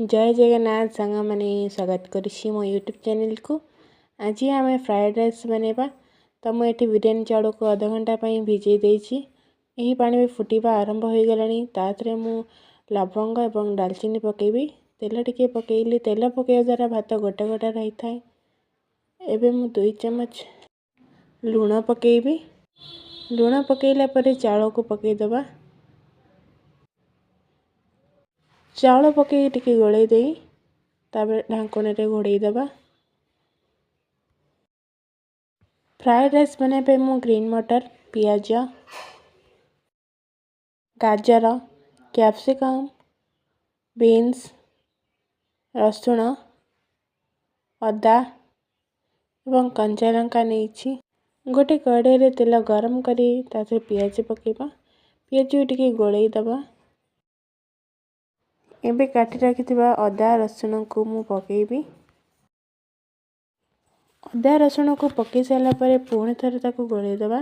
जय जगन्नाथ सांग मैंने स्वागत करी मो यूट्यूब चैनल को। आज आम फ्राइड राइस बनवा। तो मुझे बिरियानी चाउल को आधा घंटा भिजे देती। यही पानी भी फुटवा आरंभ हो गलानी। ताथे मु लवंग और डालचीनी पकेबी। तेल टिके पकेली। तेल पकड़ा द्वारा भात गोटा गोटा रही थाए। एबे मु 2 चम्मच लूण पकेबी। लूण पकेला परे चाउल को पकेदबा। चाउल पकई टिके गोले दे ढांकण में घोड़े दबा। फ्राइड राइस बनाए मु ग्रीन मटर, पियाज, गाजर, कैप्सिकम, बीन्स, रसुण, अदा एवं कंचा लंका नहीं। गोटे कड़े रे तेल गरम करी ताथे पियाज पकेबा। पियाज टिके गोले दबा। एबे काटी रखिथिबा अदा रसुण को मु पकेबी। अदा रसुण को पकई सारा पर पुणी थे गोले दबा।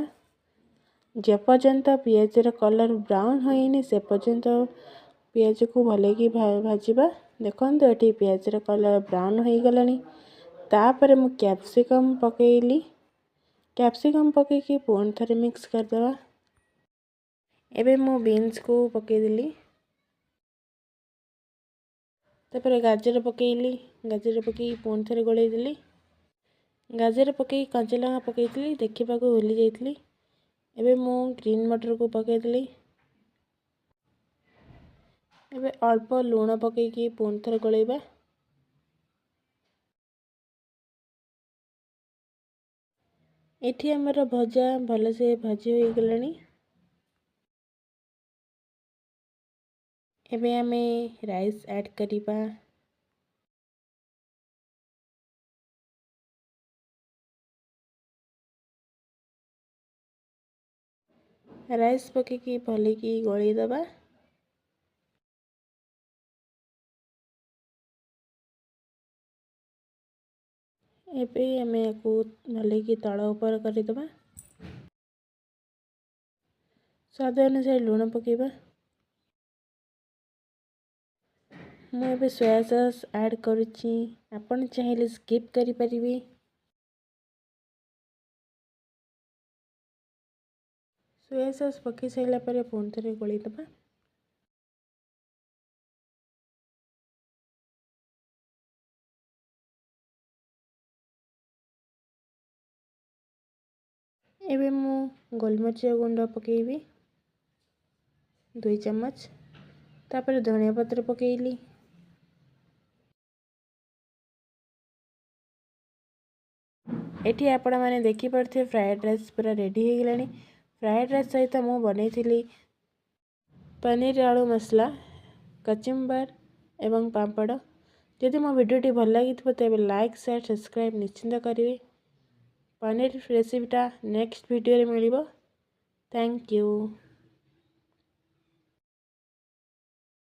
जेपर्यंत पियाजर कलर ब्राउन होइनी से पर्यंत पियाज को भले की भाजवा। देखो ये पियाजर कलर ब्राउन हो गलानी। तापर मु कैप्सिकम पकेली। कैप्सिकम पकईकी पुणी थे मिक्स करदे। एबे मु बीन्स को पकईदेली। तापर गाजर पकईली। गाजर पकई पुणी थे गोलई देली। गाजर पकई कंचा लंका पकईली। देखा भूली जाइली। एबे मु ग्रीन मटर को पकईदेली। एबे अल्प लूण पकईकी पुणी थे गोलैबा। एठी हमर भजा भल से भाजी हो गलानी। एबे आमे राइस ऐड करिबा। राइस पकईकी भले की गोलई दबा। एबे आमे को भले की तଳ ऊपर करदबा। स्वाद अनुसार लूण पकेबा। मुझे सोया सॉस ऐड करुच्ची। आपण चाहिए स्किप करि परिबे। सोया सॉस पकई साइला पर पुणी थे गोलई दबा। एबे मु गोलमरिच गुंड पकेबी 2 चम्मच। तापर धनिया पत्र पकेली। एठी आपण माने देखि पड़थे फ्राइड राइस पूरा रेडी हो गलानी। फ्राइड राइस सहित मु बनईथिली पनीर आलू मसला, कचुम्बर एवं पापड़। जदि मो वीडियोटी भल लगी तेज लाइक शेयर सब्सक्राइब निश्चिंत करेंगे। पनीर रेसिपीटा नेक्स्ट वीडियो रे मिलिबो। Thank you.